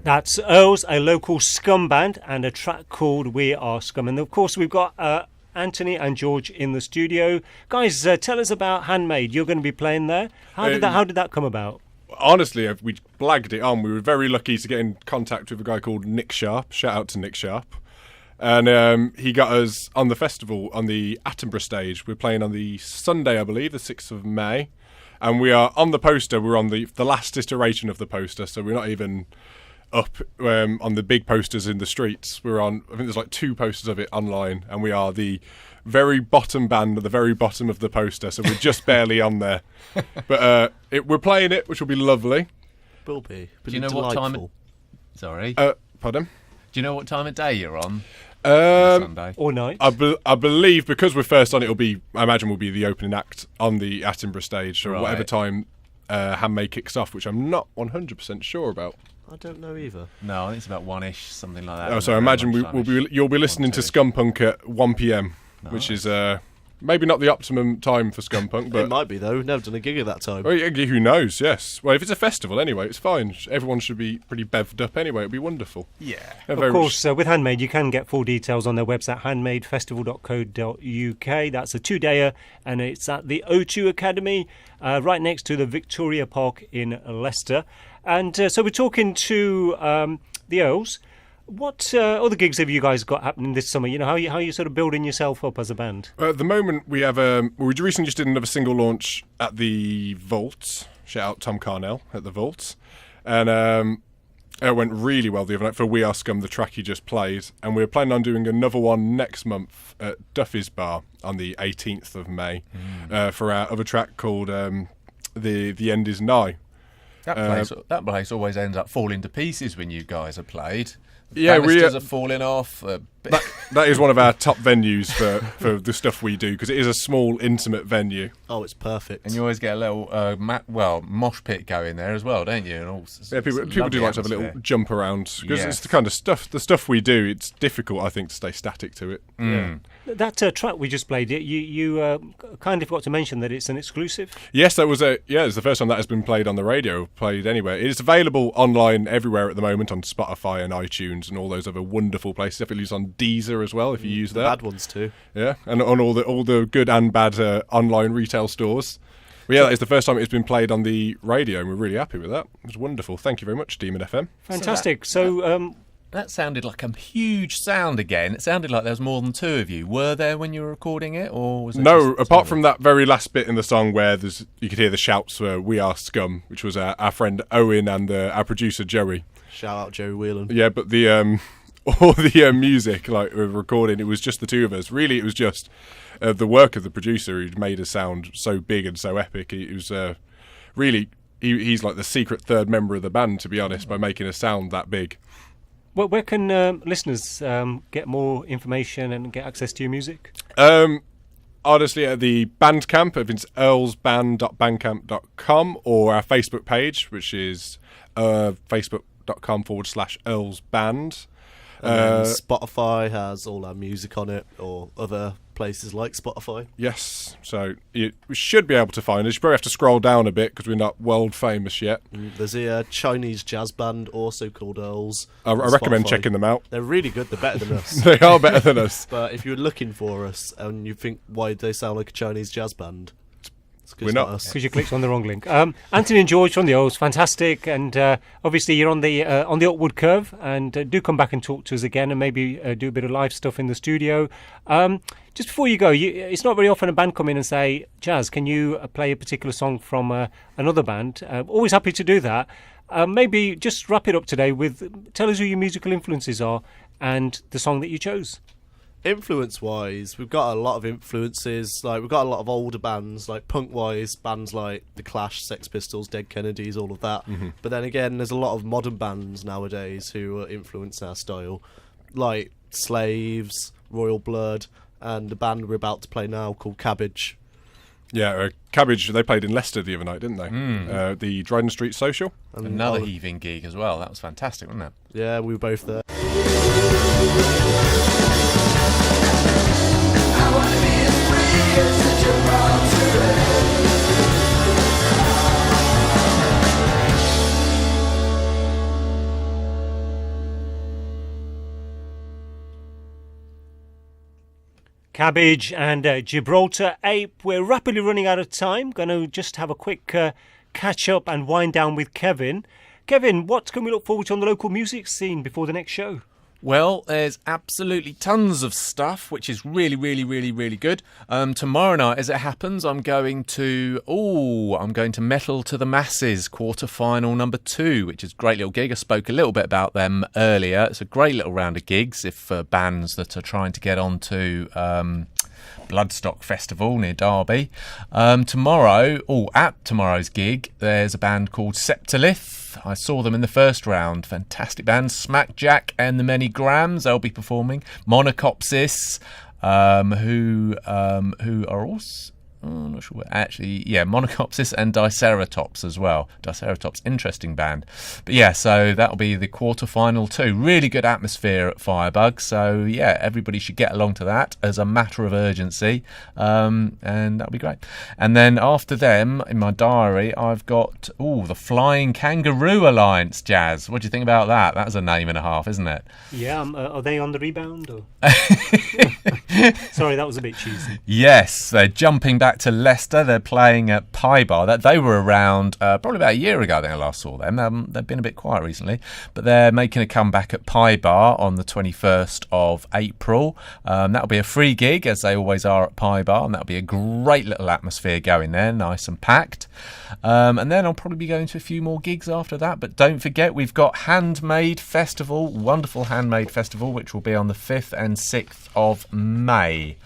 S2: That's Earls, a local scum band, and a track called We Are Scum. And of course, we've got Anthony and George in the studio. Guys, tell us about Handmade. You're going to be playing there. How did that come about?
S7: Honestly, we blagged it on. We were very lucky to get in contact with a guy called Nick Sharp. Shout out to Nick Sharp. And he got us on the festival on the Attenborough stage. We're playing on the Sunday, I believe, the 6th of May. And we are on the poster. We're on the last iteration of the poster, so we're not even up on the big posters in the streets. We're on, I think there's like 2 posters of it online, and we are the very bottom band at the very bottom of the poster, so we're just barely on there. But we're playing it, which will be lovely.
S8: Will be.
S3: Do you know what time? Sorry.
S7: Pardon?
S3: Do you know what time of day you're on?
S2: Sunday or night?
S7: I believe because we're first on, I imagine we'll be the opening act on the Attenborough stage, or whatever time Handmade kicks off, which I'm not 100% sure about.
S8: I don't know either.
S3: No, I think it's about 1ish, something like that.
S7: Oh, so I imagine you'll be listening to Scum Punk at 1 p.m,
S3: Nice.
S7: which is maybe not the optimum time for Scum Punk, but
S8: it might be though. We've never done a gig at that time.
S7: Well, yeah, who knows? Yes. Well, if it's a festival anyway, it's fine. Everyone should be pretty bevved up anyway. It'd be wonderful.
S3: Yeah.
S2: Of course, with Handmade, you can get full details on their website, handmadefestival.co.uk. That's a 2-dayer, and it's at the O2 Academy, right next to the Victoria Park in Leicester. And so we're talking to the Earls. What other gigs have you guys got happening this summer? You know, how you sort of building yourself up as a band?
S7: At the moment, we have we recently just did another single launch at the Vault. Shout out Tom Carnell at the Vault, and it went really well the other night for We Are Scum, the track he just played, and we're planning on doing another one next month at Duffy's Bar on the 18th of May for our other track called The End Is Nigh.
S3: That place always ends up falling to pieces when you guys are played.
S7: Yeah,
S3: banisters are falling off.
S7: That is one of our top venues for the stuff we do, because it is a small, intimate venue.
S8: Oh, it's perfect.
S3: And you always get a little mosh pit going there as well, don't you? And all,
S7: yeah, people do like to have a little jump around, because it's the kind of the stuff we do. It's difficult, I think, to stay static to it.
S2: Yeah. That track we just played, you kind of got to mention that it's an exclusive.
S7: Yes, that was it's the first time that has been played on the radio, played anywhere. It is available online everywhere at the moment on Spotify and iTunes and all those other wonderful places. Definitely use on Deezer as well if you use that.
S8: Bad ones too.
S7: Yeah, and on all the good and bad online retail stores. But yeah, that is the first time it's been played on the radio, and we're really happy with that. It was wonderful. Thank you very much, Demon FM.
S2: Fantastic.
S3: That sounded like a huge sound again. It sounded like there was more than 2 of you. Were there when you were recording it, or was it?
S7: No, apart from that very last bit in the song where you could hear the shouts for "We Are Scum," which was our friend Owen and our producer Joey.
S8: Shout out Joey Whelan.
S7: Yeah, but the all the music like we were recording, it was just the 2 of us. Really, it was just the work of the producer who'd made us sound so big and so epic. It was really he's like the secret third member of the band, to be honest, by making us sound that big.
S2: Well, where can listeners get more information and get access to your music?
S7: Honestly, at the Bandcamp, if it's earlsband.bandcamp.com, or our Facebook page, which is facebook.com/earlsband.
S8: Spotify has all our music on it, or other places like Spotify.
S7: Yes, so we should be able to find us. You probably have to scroll down a bit because we're not world famous yet.
S8: There's a Chinese jazz band also called Earls.
S7: I recommend checking them out.
S8: They're really good. They're better than us.
S7: They are better than us.
S8: But if you're looking for us and you think, why do they sound like a Chinese jazz band?
S7: We're not,
S2: because you clicked on the wrong link. Anthony and George from the Earls, fantastic, and obviously you're on the upward curve. And do come back and talk to us again, and maybe do a bit of live stuff in the studio. Just before you go, it's not very often a band come in and say, "Jazz, can you play a particular song from another band?" Always happy to do that. Maybe just wrap it up today with tell us who your musical influences are and the song that you chose.
S8: Influence-wise, we've got a lot of influences. Like, we've got a lot of older bands, like punk-wise, bands like The Clash, Sex Pistols, Dead Kennedys, all of that. Mm-hmm. But then again, there's a lot of modern bands nowadays who influence our style, like Slaves, Royal Blood, and the band we're about to play now called Cabbage.
S7: Yeah, Cabbage, they played in Leicester the other night, didn't they? The Dryden Street Social.
S3: And another heaving gig as well. That was fantastic, wasn't it?
S8: Yeah, we were both there.
S4: I wanna be as free as such a wrong
S2: Cabbage and Gibraltar Ape. We're rapidly running out of time. Going to just have a quick catch up and wind down with Kevin. Kevin, what can we look forward to on the local music scene before the next show?
S3: Well, there's absolutely tons of stuff, which is really, really, really, really good. Tomorrow night, as it happens, I'm going to Metal to the Masses, quarter-final number 2, which is a great little gig. I spoke a little bit about them earlier. It's a great little round of gigs if bands that are trying to get onto Bloodstock Festival near Derby. At tomorrow's gig, there's a band called Septilith. I saw them in the first round. Fantastic band. Smackjack and the Many Grams, they'll be performing. Monocopsis, who are also... I'm not sure. Actually, yeah, Monocopsis and Diceratops as well. Diceratops, interesting band. But yeah, so that'll be the quarter-final too. Really good atmosphere at Firebug. So yeah, everybody should get along to that as a matter of urgency. And that'll be great. And then after them, in my diary, I've got the Flying Kangaroo Alliance, Jazz. What do you think about that? That's a name and a half, isn't it?
S2: Yeah, are they on the rebound? Or? Sorry, that was a bit cheesy.
S3: Yes, they're jumping back to Leicester. They're playing at Pie Bar. That they were around probably about a year ago. I think I last saw them. They've been a bit quiet recently, but they're making a comeback at Pie Bar on the 21st of April. That'll be a free gig, as they always are at Pie Bar, and that'll be a great little atmosphere going there, nice and packed. And then I'll probably be going to a few more gigs after that. But don't forget, we've got Handmade Festival, wonderful Handmade Festival, which will be on the 5th and 6th of May.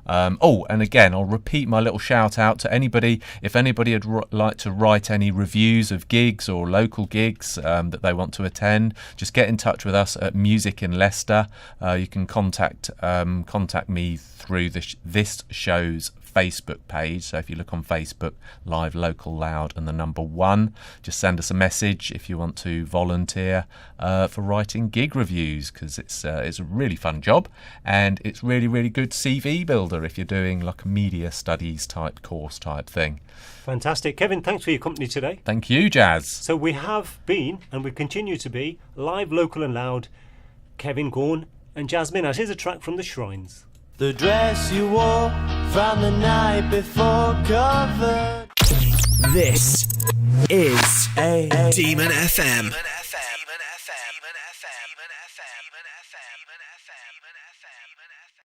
S3: And again, I'll repeat my little shout out to anybody. If anybody would like to write any reviews of gigs or local gigs that they want to attend, just get in touch with us at Music in Leicester. You can contact me through this show's Facebook page. So if you look on Facebook, Live Local Loud and the number 1, just send us a message if you want to volunteer for writing gig reviews, because it's a really fun job, and it's really, really good CV builder if you're doing like a media studies type course type thing.
S2: Fantastic. Kevin, thanks for your company today.
S3: Thank you, Jazz.
S2: So we have been, and we continue to be, Live Local and Loud, Kevin Gaughan and Jazz Minhas. Here's a track from the Shrines.
S4: The dress you wore from the night before covered.
S6: This is a Demon FM.